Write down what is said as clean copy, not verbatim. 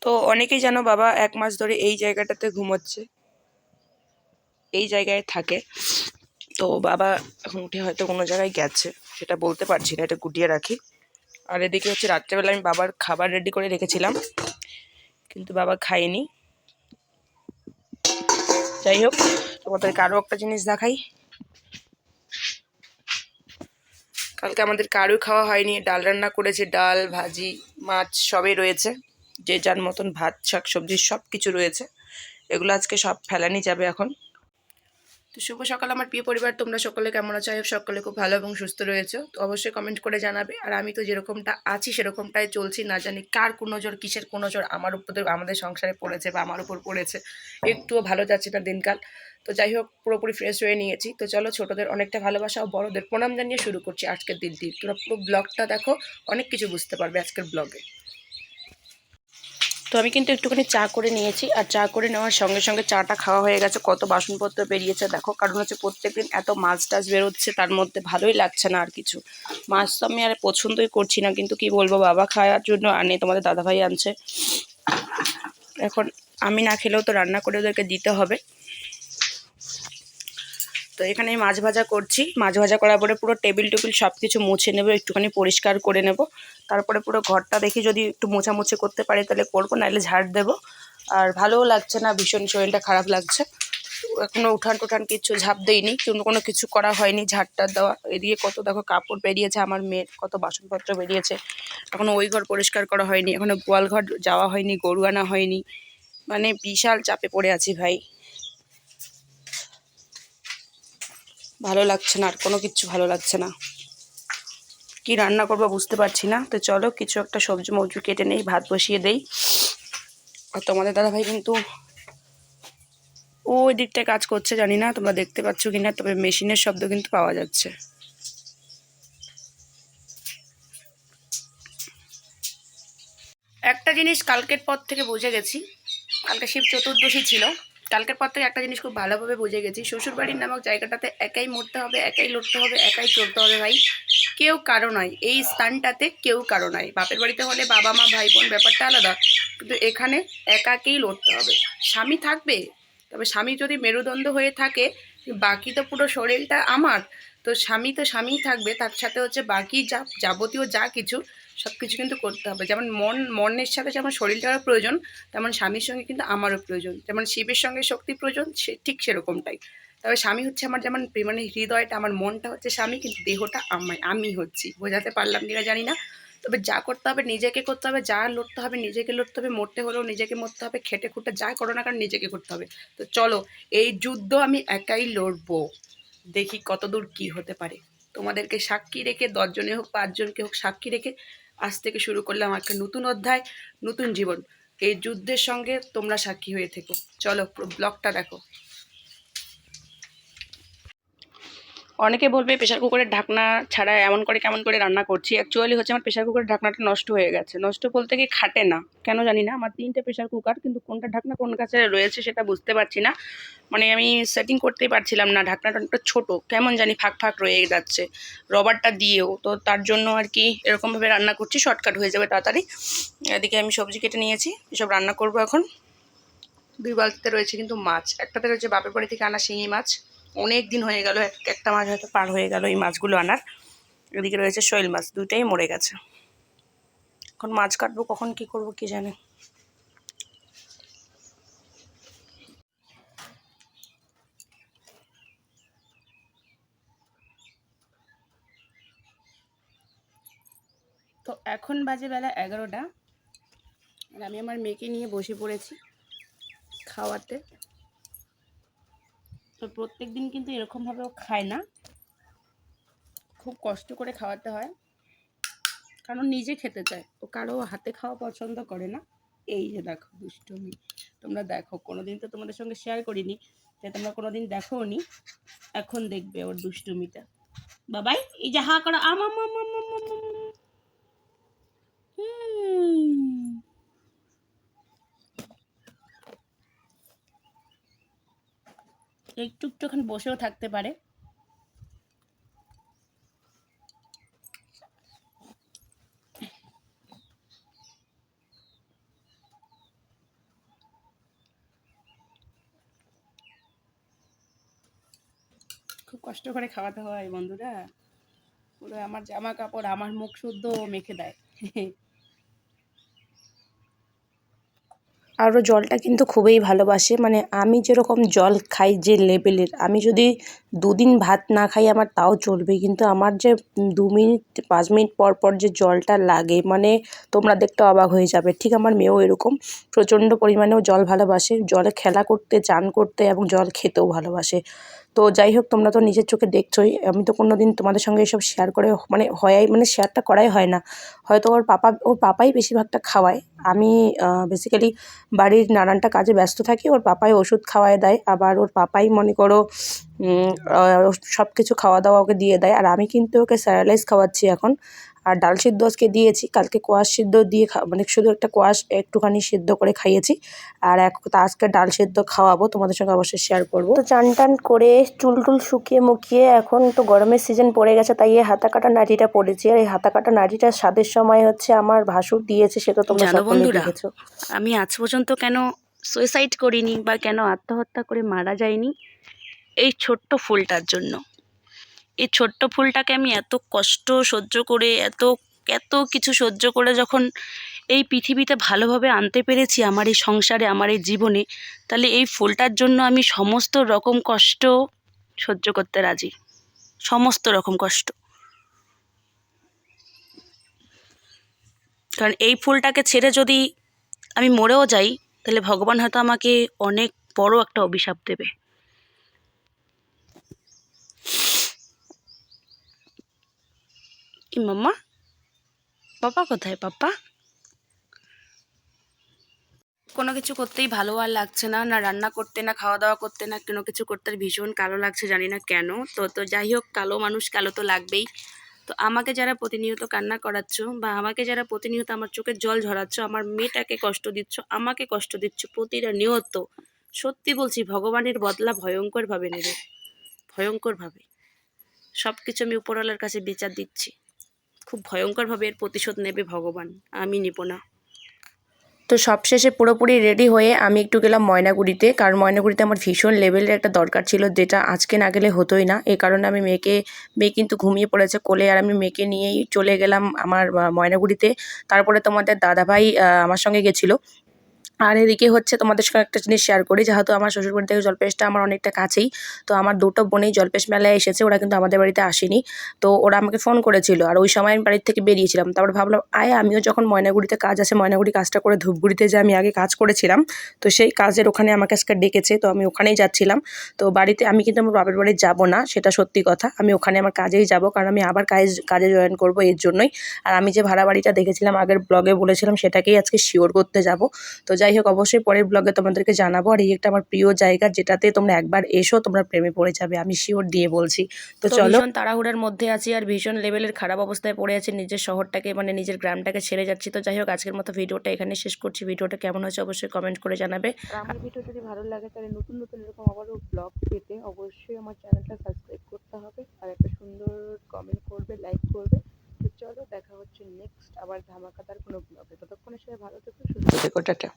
তো অনেকেই জানো বাবা 1 মাস ধরে এই জায়গাটাতে ঘুমোচ্ছে, এই জায়গায় থাকে। তো বাবা এখন উঠে হয়তো কোনো জায়গায় গেছে, সেটা বলতে পারছি না, এটা গুটিয়ে রাখি। আর এদিকে হচ্ছে রাত্রেবেলা আমি বাবার খাবার রেডি করে রেখেছিলাম, কিন্তু বাবা খায়নি। যাই হোক, তোমাদেরকে আরও একটা জিনিস দেখাই। কালকে আমাদের কারো খাওয়া হয়নি, ডাল রান্না করেছে, ডাল ভাজি মাছ সবই রয়েছে, যে যার মতন ভাত শাক সবজি সব কিছু রয়েছে। এগুলো আজকে সব ফেলানি যাবে এখন। তো শুভ সকাল আমার প্রিয় পরিবার, তোমরা সকলে কেমন আছো? সকলে খুব ভালো এবং সুস্থ রয়েছে, তো অবশ্যই কমেন্ট করে জানাবে। আর আমি তো যেরকমটা আছি সেরকমটাই চলছি, না জানি কার কোন নজর কিসের কোন নজর আমার উপর, আমাদের সংসারে পড়েছে বা আমার উপর পড়েছে, একটুও ভালো যাচ্ছে না দিনকাল। তো যাই হোক, পুরোপুরি ফ্রেশ হয়ে নিয়েছি। তো চলো, ছোটদের অনেকটা ভালোবাসা ও বড়দের প্রণাম জানিয়ে শুরু করছি আজকের দিনটি। তোমরা পুরো ব্লগটা দেখো, অনেক কিছু বুঝতে পারবে আজকের ব্লগে। তো আমি কিন্তু একটুখানি চা করে নিয়েছি, আর চা করে নেওয়ার সঙ্গে সঙ্গে চাটা খাওয়া হয়ে গেছে। কত বাসনপত্র বেরিয়েছে দেখো, কারণ হচ্ছে প্রত্যেকদিন এত মাছ টাছ বেরোচ্ছে, তার মধ্যে ভালোই লাগছে না আর কিছু। মাছ তো আমি আর পছন্দই করছি না, কিন্তু কি বলবো, বাবা খাওয়ার জন্য আনে, তোমাদের দাদাভাই আনছে। এখন আমি না খেলেও তো রান্না করে ওদেরকে দিতে হবে। তো এখানে আমি মাছ ভাজা করছি, মাছ ভাজা করার পরে পুরো টেবিল সব কিছু মুছে নেবো, একটুখানি পরিষ্কার করে নেব। তারপরে পুরো ঘরটা দেখি যদি একটু মোছামুছি করতে পারি তাহলে করবো, নাহলে ঝাড় দেবো। আর ভালোও লাগছে না, ভীষণ শরীরটা খারাপ লাগছে। এখনো উঠান টুঠান কিছু ঝাঁপ দেইনি, কোনো কিছু করা হয়নি, ঝাড়টার দেওয়া। এদিকে কত দেখো কাপড় বেরিয়েছে আমার মেয়ের, কত বাসনপত্র বেরিয়েছে। এখনো ওই ঘর পরিষ্কার করা হয়নি, এখনো গোয়াল ঘর যাওয়া হয়নি, গরু আনা হয়নি। মানে বিশাল চাপে পড়ে আছি ভাই, ভালো লাগছে না, আর কোনো কিছু ভালো লাগছে না। কি রান্না করবো বুঝতে পারছি না। তো চলো কিছু একটা সবজি মবজি কেটে নেই, ভাত বসিয়ে দেই। আর তোমাদের দাদাভাই কিন্তু ওই দিকটায় কাজ করছে, জানি না তোমরা দেখতে পাচ্ছ কিনা, তবে মেশিনের শব্দ কিন্তু পাওয়া যাচ্ছে। একটা জিনিস কালকের পর থেকে বুঝে গেছি, কালকে শিব চতুর্দশী ছিল, কালকের পর থেকে একটা জিনিস খুব ভালোভাবে বুঝে গেছি, শ্বশুরবাড়ির নামক জায়গাটাতে একাই মরতে হবে, একাই লড়তে হবে, একাই চলতে হবে ভাই। কেউ কারো নয়, এই স্থানটাতে কেউ কারো নয়। বাপের বাড়িতে হলে বাবা মা ভাই বোন ব্যাপারটা আলাদা, কিন্তু এখানে একাকেই লড়তে হবে। স্বামী থাকবে, তবে স্বামী যদি মেরুদণ্ড হয়ে থাকে, বাকি তো পুরো শরীরটা আমার। তো স্বামী তো স্বামীই থাকবে, তার সাথে হচ্ছে বাকি যাবতীয় যা কিছু সব কিছু কিন্তু করতে হবে। যেমন মনের সাথে যেমন শরীরটারও প্রয়োজন, তেমন স্বামীর সঙ্গে কিন্তু আমারও প্রয়োজন। যেমন শিবের সঙ্গে শক্তি প্রয়োজন, ঠিক সেরকমটাই। তবে স্বামী হচ্ছে আমার, যেমন মানে হৃদয়টা, আমার মনটা হচ্ছে স্বামী, কিন্তু দেহটা আমি হচ্ছি। বোঝাতে পারলাম কিনা জানি না। তবে যা করতে হবে নিজেকে করতে হবে, যা লড়তে হবে নিজেকে লড়তে হবে, মরতে হলেও নিজেকে মরতে হবে, খেটে খুঁটে যা করো না কারণ নিজেকে করতে হবে। তো চলো, এই যুদ্ধ আমি একাই লড়বো, দেখি কতদূর কি হতে পারে। তোমাদেরকে সাক্ষী রেখে, 10 জনে হোক 5 জনকে হোক সাক্ষী রেখে আজ থেকে শুরু করলাম একটা নতুন অধ্যায়, নতুন জীবন। এই যুদ্ধের সঙ্গে তোমরা সাক্ষী হয়ে থেকো। চলো পুরো ব্লগটা দেখো। অনেকে বলবে প্রেশার কুকারের ঢাকনা ছাড়া এমন করে কেমন করে রান্না করছি। অ্যাকচুয়ালি হচ্ছে আমার প্রেশার কুকারের ঢাকনাটা নষ্ট হয়ে গেছে। নষ্ট বলতে কি, খাটে না কেন জানি না। আমার 3টে প্রেশার কুকার, কিন্তু কোনটা ঢাকনা কোন কাছে রয়েছে সেটা বুঝতে পারছি না। মানে আমি সেটিং করতেই পারছিলাম না, ঢাকনাটা অনেকটা ছোটো, কেমন জানি ফাঁক ফাঁক রয়ে যাচ্ছে রবারটা দিয়েও। তো তার জন্য আর কি এরকমভাবে রান্না করছি, শর্টকাট হয়ে যাবে তাড়াতাড়ি। এদিকে আমি সবজি কেটে নিয়েছি, এসব রান্না করবো এখন। 2 বালতিতে রয়েছে কিন্তু মাছ, একটাতে রয়েছে বাপের বাড়ি থেকে আনা শিঙি মাছ, অনেক দিন হয়ে গেল, একটা মাছ হয়তো পার হয়ে গেল এই মাছগুলো আনার। এদিকে রয়েছে শৈল মাছ, 2টাই মরে গেছে। এখন মাছ কাটবো, কখন কি করব কি জানে। তো এখন বাজে বেলা 11টা, আর আমি আমার মেয়েকে নিয়ে বসে পড়েছি খাওয়াতে। তো প্রত্যেক দিন কিন্তু এরকমভাবেও খায় না, খুব কষ্ট করে খাওয়াতে হয়, কারণ নিজে খেতে চায়, ও কারো হাতে খাওয়া পছন্দ করে না। এই যে দেখো দুষ্টুমি, তোমরা দেখো, কোনোদিন তো তোমাদের সঙ্গে শেয়ার করিনি, তাই তোমরা কোনোদিন দেখো নি, এখন দেখবে ওর দুষ্টুমিটা। বাবাই এই যে হা করো, একটুখানি বসেও থাকতে পারে। কষ্ট করে খাওয়াতে হয় বন্ধুরা, পুরো আমার জামা কাপড় আমার মুখ শুদ্ধ মেখে দেয়। আরও জলটা কিন্তু খুবই ভালোবাসে, মানে আমি যেরকম জল খাই যে লেভেলের, আমি যদি 2 দিন ভাত না খাই আমার তাও চলবে, কিন্তু আমার যে 2 মিনিট 5 মিনিট পর পর যে জলটা লাগে, মানে তোমরা দেখতে অবাক হয়ে যাবে। ঠিক আমার মেয়েও এরকম প্রচণ্ড পরিমাণেও জল ভালোবাসে, জলে খেলা করতে, চান করতে এবং জল খেতেও ভালোবাসে। তো যাই হোক, তোমরা তো নিজের চোখে দেখছোই, আমি তো কোনো দিন তোমাদের সঙ্গে এসব শেয়ার করে মানে মানে শেয়ারটা করাই হয় না। হয়তো ওর পাপাই বেশিরভাগটা খাওয়ায়। আমি বেসিক্যালি বাড়ির নানানটা কাজে ব্যস্ত থাকি, ওর পাপাই ওষুধ খাওয়ায় দেয়, আবার ওর পাপাই মনে করো সব কিছু খাওয়া দাওয়া ওকে দিয়ে দেয়। আর আমি কিন্তু ওকে স্যারালাইজ খাওয়াচ্ছি এখন। আর ডাল সিদ্ধ আজকে দিয়েছি, কালকে কোয়াশ সিদ্ধ দিয়ে মানে শুধু একটা কোয়াশ একটুখানি সিদ্ধ করে খাইয়েছি। আর আজকে ডাল সিদ্ধ খাওয়াবো, তোমাদের সঙ্গে অবশ্যই শেয়ার করবো। তো চান টান করে চুল টুল শুকিয়ে মুখিয়ে এখন তো গরমের সিজন পড়ে গেছে, তাই এই হাতা কাটা নাড়িটা পড়েছি। আর এই হাতা কাটা নাড়িটা স্বাদের সময় হচ্ছে আমার ভাসুর দিয়েছে, সেটা তোমরা সকলেই দেখেছো। আমি আজ পর্যন্ত কেন সুইসাইড করিনি বা কেন আত্মহত্যা করে মারা যাইনি, এই ছোট্ট ফুলটার জন্য। এই ছোট্ট ফুলটাকে আমি এত কষ্ট সহ্য করে, এত এত কিছু সহ্য করে যখন এই পৃথিবীতে ভালোভাবে আনতে পেরেছি আমার এই সংসারে, আমার এই জীবনে, তাহলে এই ফুলটার জন্য আমি সমস্ত রকম কষ্ট সহ্য করতে রাজি, সমস্ত রকম কষ্ট। কারণ এই ফুলটাকে ছেড়ে যদি আমি মরেও যাই, তাহলে ভগবান হয়তো আমাকে অনেক বড় একটা অভিশাপ দেবে। কি মাম্মা, পাপা কোথায়? পাপা কোনো কিছু করতেই ভালো আর লাগছে না, না রান্না করতে, না খাওয়া দাওয়া করতে, না কোনো কিছু করতে ভীষণ কালো লাগছে, জানি না কেন। তো যাই হোক, কালো মানুষ কালো তো লাগবেই। তো আমাকে যারা প্রতিনিয়ত কান্না করাচ্ছ, বা আমাকে যারা প্রতিনিয়ত আমার চোখের জল ঝরাচ্ছ, আমার মেয়েটাকে কষ্ট দিচ্ছ, আমাকে কষ্ট দিচ্ছ প্রতিনিয়ত, সত্যি বলছি ভগবানের বদলা ভয়ঙ্করভাবে নেবে, ভয়ঙ্করভাবে। সব কিছু আমি উপরওয়ালার কাছে বিচার দিচ্ছি, খুব ভয়ঙ্করভাবে এর প্রতিশোধ নেবে ভগবান, আমি নেব না। তো সবশেষে পুরোপুরি রেডি হয়ে আমি একটু গেলাম ময়নাগুড়িতে, কারণ ময়নাগুড়িতে আমার ভীষণ লেভেলের একটা দরকার ছিল, যেটা আজকে না গেলে হতোই না। এই কারণে আমি মেয়ে কিন্তু ঘুমিয়ে পড়েছে কোলে, আর আমি মেয়েকে নিয়েই চলে গেলাম আমার ময়নাগুড়িতে। তারপরে তোমাদের দাদাভাই আমার সঙ্গে গেছিলো। আর এদিকে হচ্ছে তোমাদের সঙ্গে একটা জিনিস শেয়ার করি, যেহেতু আমার শ্বশুরবাড়ি থেকে জলপেশটা আমার অনেকটা কাছেই, তো আমার দুটো বোনেই জলপেশ মেলায় এসেছে, ওরা কিন্তু আমাদের বাড়িতে আসেনি। তো ওরা আমাকে ফোন করেছিল, আর ওই সময় আমি বাড়ির থেকে বেরিয়েছিলাম। তারপর ভাবলাম আমিও যখন ময়নাগুড়িতে কাজ আছে, ময়নাগুড়ি কাজটা করে ধূপগুড়িতে যে আমি আগে কাজ করেছিলাম, তো সেই কাজের ওখানে আমাকে আজকে ডেকেছে, তো আমি ওখানেই যাচ্ছিলাম। তো বাড়িতে আমি কিন্তু আমার বাবার বাড়ি যাব না, সেটা সত্যি কথা, আমি ওখানে আমার কাজেই যাব, কারণ আমি আবার কাজে জয়েন করব এর জন্যই। আর আমি যে ভাড়া বাড়িটা দেখেছিলাম আগের ব্লগে বলেছিলাম, সেটাকেই আজকে শিওর করতে যাব। তো যাই হোক, অবশ্যই পরের ব্লগে তোমাদেরকে জানাবো। আর এই একটা আমার প্রিয় জায়গা, যেটাতে তোমরা একবার এসো তোমরা প্রেমে পড়ে যাবে, আমি শিওর দিয়ে বলছি। তো চলো, ভীষণ তাড়াহুড়ার মধ্যে আছি, আর ভীষণ লেভেলের খারাপ অবস্থায় পড়ে আছি, নিজের শহরটাকে মানে নিজের গ্রামটাকে ছেড়ে যাচ্ছি। তো যাই হোক, আজকের মতো ভিডিওটা এখানে শেষ করছি। ভিডিওটা কেমন হয়েছে অবশ্যই কমেন্ট করে জানাবে। আর আমার ভিডিও যদি ভালো লাগে, তাহলে নতুন নতুন এরকম আবারও ব্লগ পেতে অবশ্যই আমার চ্যানেলটা সাবস্ক্রাইব করতে হবে, আর একটা সুন্দর কমেন্ট করবে, লাইক করবে। তো চলো, দেখা হচ্ছে নেক্সট আবার ধামাকাদার কোনো ব্লগে। ততক্ষণে সবাই ভালো থেকো, সুস্থ থেকো, টাটা।